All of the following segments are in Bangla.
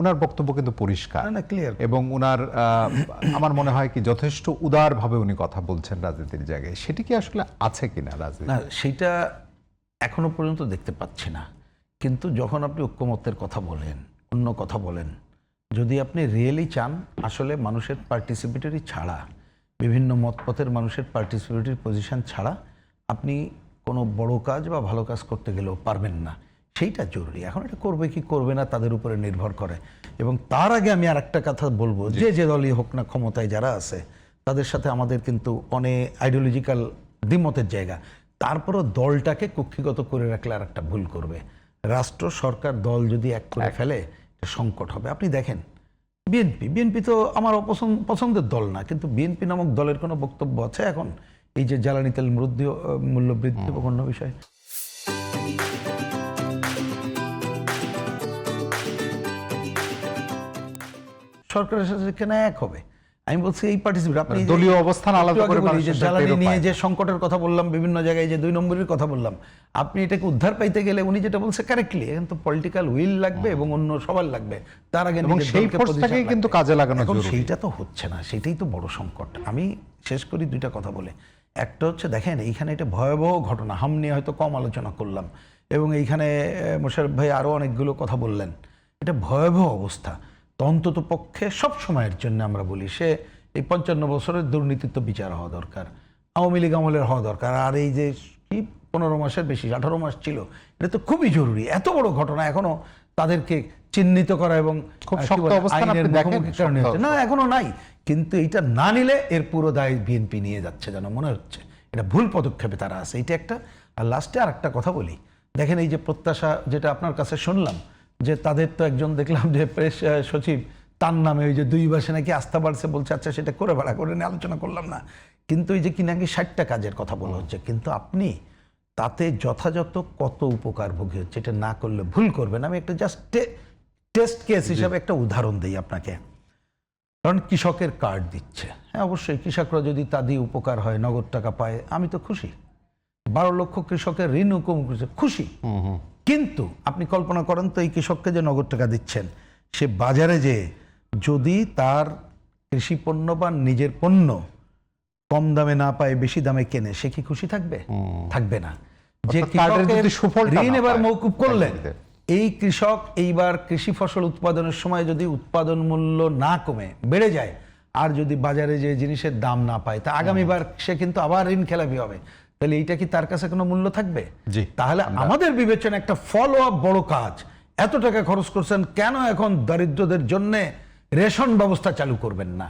ওনার বক্তব্য কিন্তু পরিষ্কার না ক্লিয়ার, এবং ওনার আমার মনে হয় কি যথেষ্ট উদারভাবে উনি কথা বলছেন রাজনীতির জায়গায়। সেটি কি আসলে আছে কিনা রাজনীতি? না সেটা এখনো পর্যন্ত দেখতে পাচ্ছি না। কিন্তু যখন আপনি ঐক্যমত্যের কথা বলেন, অন্য কথা বলেন, যদি আপনি রিয়েলি চান আসলে মানুষের পার্টিসিপেটরি ছাড়া, বিভিন্ন মতপথের মানুষের পার্টিসিপেটরি পজিশন ছাড়া আপনি কোনো বড় কাজ বা ভালো কাজ করতে গেলেও পারবেন না, সেইটা জরুরি। এখন এটা করবে কি করবে না তাদের উপরে নির্ভর করে। এবং তার আগে আমি আর একটা কথা বলবো, যে দলই হোক না ক্ষমতায় যারা আছে তাদের সাথে আমাদের কিন্তু অনেক আইডিওলজিক্যাল দ্বিমতের জায়গা, তারপরও দলটাকে কক্ষিগত করে রাখলে আর একটা ভুল করবে। রাষ্ট্র সরকার দল যদি এক করে ফেলে সংকট হবে। আপনি দেখেন বিএনপি তো আমার পছন্দের দল না, কিন্তু বিএনপি নামক দলের কোনো বক্তব্য আছে এখন এই যে জ্বালানি তেল মূল্য বৃদ্ধি বা অন্য বিষয়? সরকারের সাথে কেন এক হবে? আমি বলছি এই পার্টিসিপেট আপনি দলীয় অবস্থান আলাদা করে জ্বালানি নিয়ে যে সংকটের কথা বললাম, বিভিন্ন জায়গায় যে 2 নম্বরের কথা বললাম, আপনি এটাকে উদ্ধার পাইতে গেলে উনি যেটা বলছে কারেক্টলি, এখন তো পলিটিক্যাল উইল লাগবে এবং অন্য সবার লাগবে। তার আগে সেই ফোর্সটাকে কিন্তু কাজে লাগানো জরুরি। সেইটা তো হচ্ছে না, সেটাই তো বড় সংকট। আমি শেষ করি 2টা কথা বলে। একটা হচ্ছে দেখেন এইখানে এটা ভয়াবহ ঘটনা, হাম নিয়ে হয়তো কম আলোচনা করলাম, এবং এইখানে মোশাররফ ভাই আরও অনেকগুলো কথা বললেন। এটা ভয়াবহ অবস্থা। তো অন্তত পক্ষে সব সময়ের জন্য আমরা বলি সে এই 55 বছরের দুর্নীতির তো বিচার হওয়া দরকার, আওয়ামী লীগ আমলের হওয়া দরকার। আর এই যে কি 15 মাসের বেশি 18 মাস ছিল, এটা তো খুবই জরুরি। এত বড় ঘটনা এখনো তাদেরকে চিহ্নিত করা এবং খুব শক্ত অবস্থান আপনি দেখেন না এখনো নাই, কিন্তু এটা না নিলে এর পুরো দায় বিএনপি নিয়ে যাচ্ছে যেন মনে হচ্ছে। এটা ভুল পদক্ষেপে তারা আছে, এটা একটা। আর লাস্টে আর একটা কথা বলি, দেখেন এই যে প্রত্যাশা যেটা আপনার কাছে শুনলাম, যে তাদের তো একজন দেখলাম যে প্রেস সচিব, তার নামে ওই যে 2 মাসে নাকি আস্থা বাড়ছে, বলছে আচ্ছা সেটা করে ভাড়া করে নিয়ে আলোচনা করলাম না, কিন্তু ওই যে কি নাকি 60টা কাজের কথা বলা হচ্ছে, কিন্তু আপনি তাতে যথাযথ কত উপকার ভোগী হচ্ছে এটা না করলে ভুল করবেন। আমি একটা জাস্ট টেস্ট কেস হিসাবে একটা উদাহরণ দিই আপনাকে। কারণ কৃষকের কার্ড দিচ্ছে, হ্যাঁ অবশ্যই কৃষকরা যদি তা দিয়ে উপকার হয়, নগদ টাকা পায়, আমি তো খুশি। 12 লক্ষ কৃষকের ঋণ কম করছে, খুশি। কিন্তু আপনি কল্পনা করেন তো এই কৃষককে যে নগদ টাকা দিচ্ছেন, সে বাজারে যে যদি তার কৃষি পণ্য বা নিজের পণ্য কম দামে না পায়, বেশি দামে কেনে, সে কি খুশি থাকবে? থাকবে না। যে ঋণ এবার মওকুফ করলেন, এই কৃষক এইবার কৃষি ফসল উৎপাদনের সময় যদি উৎপাদন মূল্য না কমে বেড়ে যায়, আর যদি বাজারে যে জিনিসের দাম না পায়, তা আগামীবার সে কিন্তু আবার ঋণ খেলাপি হবে। তাহলে এইটা কি তার কাছে কোনো মূল্য থাকবে? তাহলে আমাদের বিবেচনা একটা ফলো আপ বড় কাজ। এত টাকা খরচ করছেন, কেন এখন দরিদ্রদের জন্য রেশন ব্যবস্থা চালু করবেন না?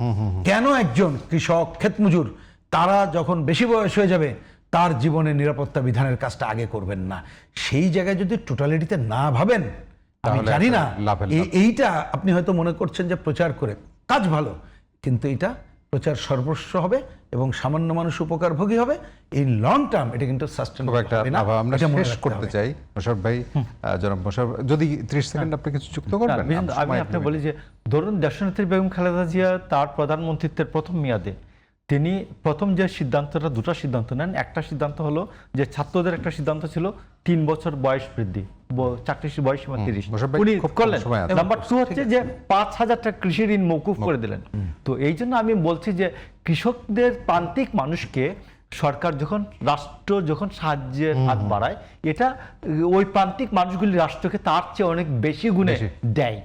কেন একজন কৃষক ক্ষেতমজুর তারা যখন বেশি বয়স হয়ে যাবে তার জীবনের নিরাপত্তা বিধানের কাজটা আগে করবেন না? সেই জায়গায় যদি টোটালিটিতে না ভাবেন, আমি জানি না, এইটা আপনি হয়তো মনে করছেন যে প্রচার করে কাজ ভালো, কিন্তু এটা প্রচার সর্বস্ব হবে এবং সামান্য মানুষ উপকারভোগী হবে। এই লং টার্ম এটা কিন্তু সাস্টেইনেবল হবে না। আমরা শেষ করতে চাই মোশাররফ ভাই, জনাব মোশাররফ, যদি 30 সেকেন্ড আপনি কিছু যুক্ত করবেন। আমি আপনি বলি যে ধরুন দেশনেত্রী বেগম খালেদা জিয়া তার প্রধানমন্ত্রীত্বের প্রথম মেয়াদে তিনি প্রথম যে সিদ্ধান্তটা, 2টা সিদ্ধান্ত নেন। একটা সিদ্ধান্ত হলো যে ছাত্রদের একটা সিদ্ধান্ত ছিল 3 বছর বয়স বৃদ্ধি, চাকরির বয়স সীমা 30 উনি করলেন। নাম্বার 2 হচ্ছে যে 5,000 টাকা কৃষি ঋণ মওকুফ করে দিলেন। তো এই জন্য আমি বলছি যে কৃষকদের প্রান্তিক মানুষকে সরকার রাষ্ট্র যখন সাহায্যের হাত বাড়ায়, এটা ওই প্রান্তিক মানুষগুলি রাষ্ট্রকে তার চেয়ে অনেক বেশি গুণে দেয়।